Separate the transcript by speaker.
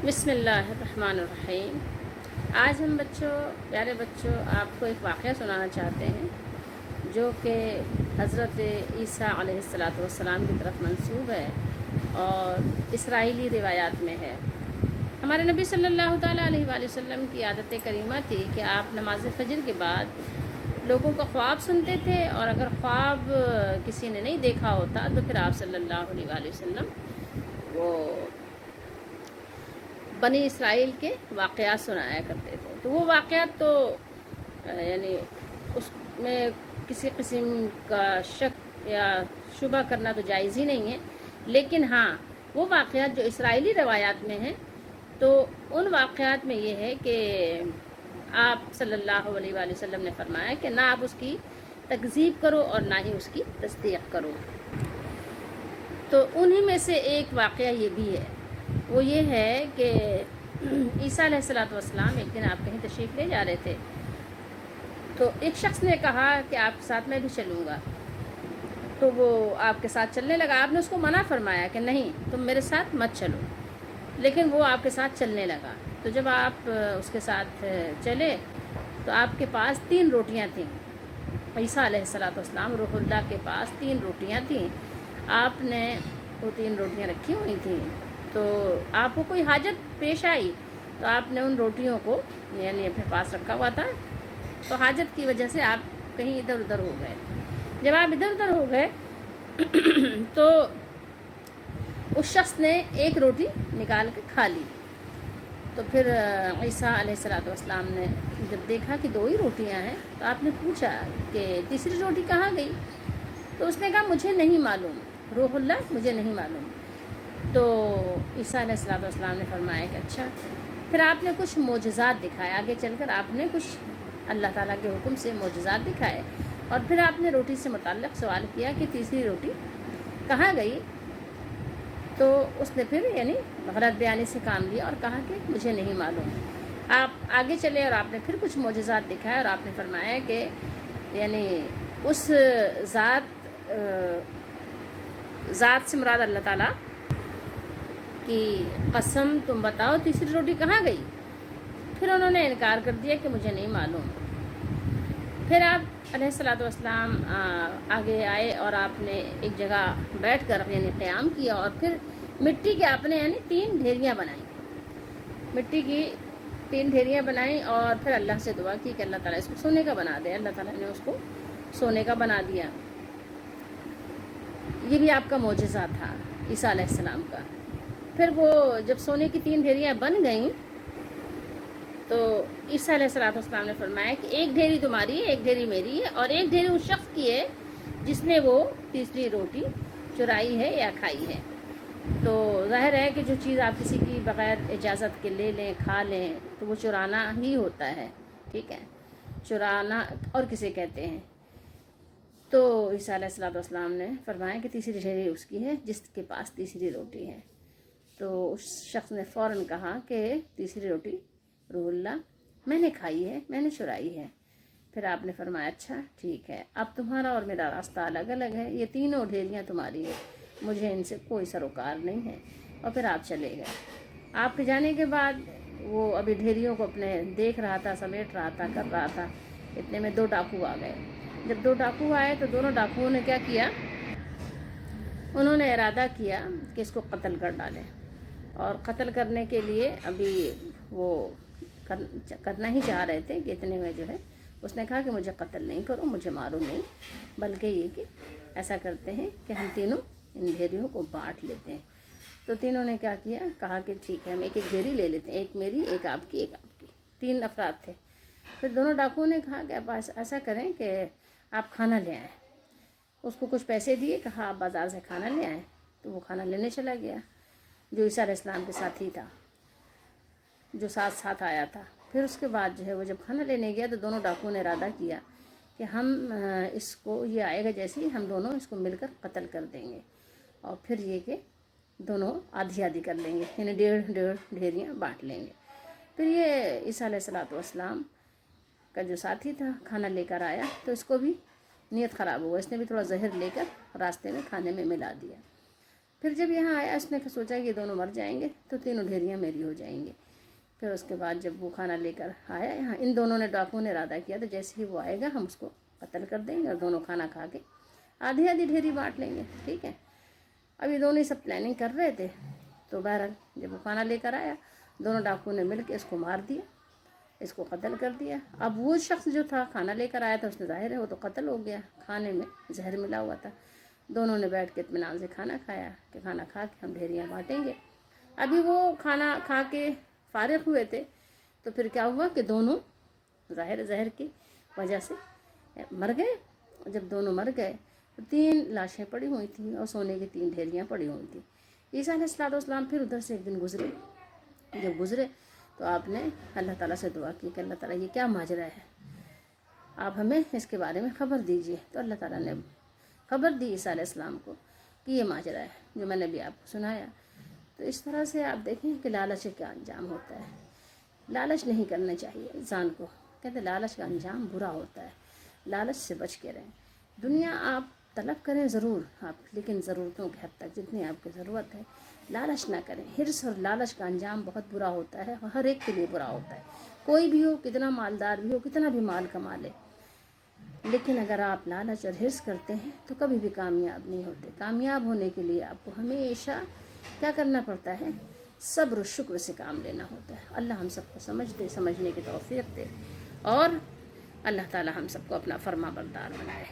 Speaker 1: بسم اللہ الرحمن الرحیم۔ آج ہم پیارے بچوں آپ کو ایک واقعہ سنانا چاہتے ہیں جو کہ حضرت عیسیٰ علیہ السلام کی طرف منسوب ہے اور اسرائیلی روایات میں ہے۔ ہمارے نبی صلی اللہ تعالیٰ علیہ وآلہ وسلم کی عادت کریمہ تھی کہ آپ نماز فجر کے بعد لوگوں کا خواب سنتے تھے، اور اگر خواب کسی نے نہیں دیکھا ہوتا تو پھر آپ صلی اللہ علیہ وآلہ وسلم وہ بنی اسرائیل کے واقعات سنایا کرتے تھے۔ تو وہ واقعات تو یعنی اس میں کسی قسم کا شک یا شبہ کرنا تو جائز ہی نہیں ہے، لیکن ہاں وہ واقعات جو اسرائیلی روایات میں ہیں تو ان واقعات میں یہ ہے کہ آپ صلی اللہ علیہ وآلہ وسلم نے فرمایا کہ نہ آپ اس کی تکذیب کرو اور نہ ہی اس کی تصدیق کرو۔ تو انہی میں سے ایک واقعہ یہ بھی ہے، وہ یہ ہے کہ عیسیٰ علیہ السلام ایک دن آپ کہیں تشریف لے جا رہے تھے، تو ایک شخص نے کہا کہ آپ کے ساتھ میں بھی چلوں گا، تو وہ آپ کے ساتھ چلنے لگا۔ آپ نے اس کو منع فرمایا کہ نہیں تم میرے ساتھ مت چلو، لیکن وہ آپ کے ساتھ چلنے لگا۔ تو جب آپ اس کے ساتھ چلے تو آپ کے پاس 3 روٹیاں تھیں۔ عیسیٰ علیہ السلام روح اللہ کے پاس 3 روٹیاں تھیں۔ آپ نے وہ 3 روٹیاں رکھی ہوئی تھیں، تو آپ کو کوئی حاجت پیش آئی تو آپ نے ان روٹیوں کو یعنی اپنے پاس رکھا ہوا تھا، تو حاجت کی وجہ سے آپ کہیں ادھر ادھر ہو گئے۔ جب آپ ادھر ادھر ہو گئے تو اس شخص نے ایک روٹی نکال کے کھا لی۔ تو پھر عیسیٰ علیہ السلام نے جب دیکھا کہ 2 ہی روٹیاں ہیں تو آپ نے پوچھا کہ تیسری روٹی کہاں گئی؟ تو اس نے کہا مجھے نہیں معلوم، روح اللہ مجھے نہیں معلوم۔ تو عیسیٰ علیہ السلام نے فرمایا کہ اچھا۔ پھر آپ نے کچھ معجزات دکھائے، آگے چل کر آپ نے کچھ اللہ تعالیٰ کے حکم سے معجزات دکھائے، اور پھر آپ نے روٹی سے متعلق سوال کیا کہ تیسری روٹی کہاں گئی؟ تو اس نے پھر یعنی غلط بیانی سے کام لیا اور کہا کہ مجھے نہیں معلوم۔ آپ آگے چلے اور آپ نے پھر کچھ معجزات دکھائے، اور آپ نے فرمایا کہ یعنی اس ذات سے مراد اللہ تعالیٰ کی قسم تم بتاؤ تیسری روٹی کہاں گئی؟ پھر انہوں نے انکار کر دیا کہ مجھے نہیں معلوم۔ پھر آپ علیہ السلام آگے آئے اور آپ نے ایک جگہ بیٹھ کر یعنی قیام کیا، اور پھر مٹی کے آپ نے یعنی 3 ڈھیریاں بنائیں، مٹی کی 3 ڈھیریاں بنائیں، اور پھر اللہ سے دعا کی کہ اللہ تعالیٰ اس کو سونے کا بنا دے۔ اللہ تعالیٰ نے اس کو سونے کا بنا دیا۔ یہ بھی آپ کا معجزہ تھا عیسیٰ علیہ السلام کا۔ پھر وہ جب سونے کی 3 ڈھیریاں بن گئیں تو عیسیٰ علیہ السلام نے فرمایا کہ ایک ڈھیری تمہاری ہے، ایک ڈھیری میری ہے، اور ایک ڈھیری اس شخص کی ہے جس نے وہ تیسری روٹی چرائی ہے یا کھائی ہے۔ تو ظاہر ہے کہ جو چیز آپ کسی کی بغیر اجازت کے لے لیں کھا لیں تو وہ چرانا ہی ہوتا ہے، ٹھیک ہے، چرانا اور کسے کہتے ہیں۔ تو عیسیٰ علیہ السلام نے فرمایا کہ تیسری ڈھیری اس کی ہے جس کے پاس تیسری روٹی ہے۔ تو اس شخص نے فوراً کہا کہ تیسری روٹی روح اللہ میں نے کھائی ہے، میں نے چرائی ہے۔ پھر آپ نے فرمایا اچھا ٹھیک ہے، اب تمہارا اور میرا راستہ الگ الگ ہے، یہ تینوں ڈھیریاں تمہاری ہیں، مجھے ان سے کوئی سروکار نہیں ہے۔ اور پھر آپ چلے گئے۔ آپ کے جانے کے بعد وہ ابھی ڈھیریوں کو اپنے دیکھ رہا تھا، سمیٹ رہا تھا، کر رہا تھا، اتنے میں 2 ڈاکو آ گئے۔ جب 2 ڈاکو آئے تو دونوں ڈاکوؤں نے کیا کیا، انہوں نے ارادہ کیا کہ اس کو قتل کر ڈالیں، اور قتل کرنے کے لیے ابھی وہ کرنا ہی چاہ رہے تھے کہ اتنے میں جو ہے اس نے کہا کہ مجھے قتل نہیں کرو، مجھے مارو نہیں، بلکہ یہ کہ ایسا کرتے ہیں کہ ہم تینوں ان ڈھیریوں کو بانٹ لیتے ہیں۔ تو تینوں نے کیا کیا، کہا کہ ٹھیک ہے ہم ایک ایک ڈھیری لے لیتے ہیں، ایک میری، ایک آپ کی، ایک آپ کی، 3 افراد تھے۔ پھر دونوں ڈاکوؤں نے کہا کہ آپ ایسا کریں کہ آپ کھانا لے آئیں۔ اس کو کچھ پیسے دیے، کہا آپ بازار سے کھانا لے آئیں، تو وہ کھانا لینے چلا گیا جو عیسیٰ علیہ السلام کے ساتھی تھا، جو ساتھ آیا تھا۔ پھر اس کے بعد جو ہے وہ جب کھانا لینے گیا تو دونوں ڈاکوؤں نے ارادہ کیا کہ ہم اس کو، یہ آئے گا جیسے ہی ہم دونوں اس کو مل کر قتل کر دیں گے، اور پھر یہ کہ دونوں آدھی آدھی کر لیں گے، یعنی 1.5 ڈھیریاں بانٹ لیں گے۔ پھر یہ عیسیٰ علیہ السلام کا جو ساتھی تھا کھانا لے کر آیا تو اس کو بھی نیت خراب ہوا، اس نے بھی تھوڑا زہر لے کر راستے میں کھانے میں ملا دیا۔ پھر جب یہاں آیا اس نے سوچا کہ یہ دونوں مر جائیں گے تو تینوں ڈھیریاں میری ہو جائیں گی۔ پھر اس کے بعد جب وہ کھانا لے کر آیا یہاں، ان دونوں نے ڈاکوؤں نے ارادہ کیا تو جیسے ہی وہ آئے گا ہم اس کو قتل کر دیں گے اور دونوں کھانا کھا کے آدھی آدھی ڈھیری بانٹ لیں گے، ٹھیک ہے۔ اب یہ دونوں سب پلاننگ کر رہے تھے، تو بہرحال جب وہ کھانا لے کر آیا دونوں ڈاکوؤں نے مل کے اس کو مار دیا، اس کو قتل کر دیا۔ اب وہ شخص جو تھا کھانا لے کر آیا تھا اس نے ظاہر ہے وہ تو قتل ہو گیا، کھانے میں زہر ملا ہوا تھا۔ دونوں نے بیٹھ کے اطمینان سے کھانا کھایا کہ کھانا کھا کے ہم ڈھیریاں بانٹیں گے۔ ابھی وہ کھانا کھا کے فارغ ہوئے تھے تو پھر کیا ہوا کہ دونوں ظاہر زہر کی وجہ سے مر گئے۔ جب دونوں مر گئے تو 3 لاشیں پڑی ہوئی تھیں اور سونے کی 3 ڈھیریاں پڑی ہوئی تھیں۔ عیسیٰ علیہ السلام پھر ادھر سے ایک دن گزرے، جب گزرے تو آپ نے اللہ تعالیٰ سے دعا کی کہ اللہ تعالیٰ یہ کیا ماجرا ہے، آپ ہمیں اس کے بارے میں خبر دیجیے۔ تو اللہ تعالیٰ نے خبر دی عیسیٰ علیہ السلام کو کہ یہ ماجرا ہے جو میں نے بھی آپ کو سنایا۔ تو اس طرح سے آپ دیکھیں کہ لالچ کیا انجام ہوتا ہے۔ لالچ نہیں کرنا چاہیے انسان کو، کہتے لالچ کا انجام برا ہوتا ہے، لالچ سے بچ کے رہیں۔ دنیا آپ طلب کریں ضرور آپ، لیکن ضرورتوں کے حد تک جتنی آپ کی ضرورت ہے، لالچ نہ کریں۔ حرص اور لالچ کا انجام بہت برا ہوتا ہے، ہر ایک کے لیے برا ہوتا ہے، کوئی بھی ہو، کتنا مالدار بھی ہو، کتنا بھی مال کما لے، لیکن اگر آپ لالچ اور حرص کرتے ہیں تو کبھی بھی کامیاب نہیں ہوتے۔ کامیاب ہونے کے لیے آپ کو ہمیشہ کیا کرنا پڑتا ہے؟ صبر و شکر سے کام لینا ہوتا ہے۔ اللہ ہم سب کو سمجھنے کی توفیق دے، اور اللہ تعالی ہم سب کو اپنا فرما بردار بنائے۔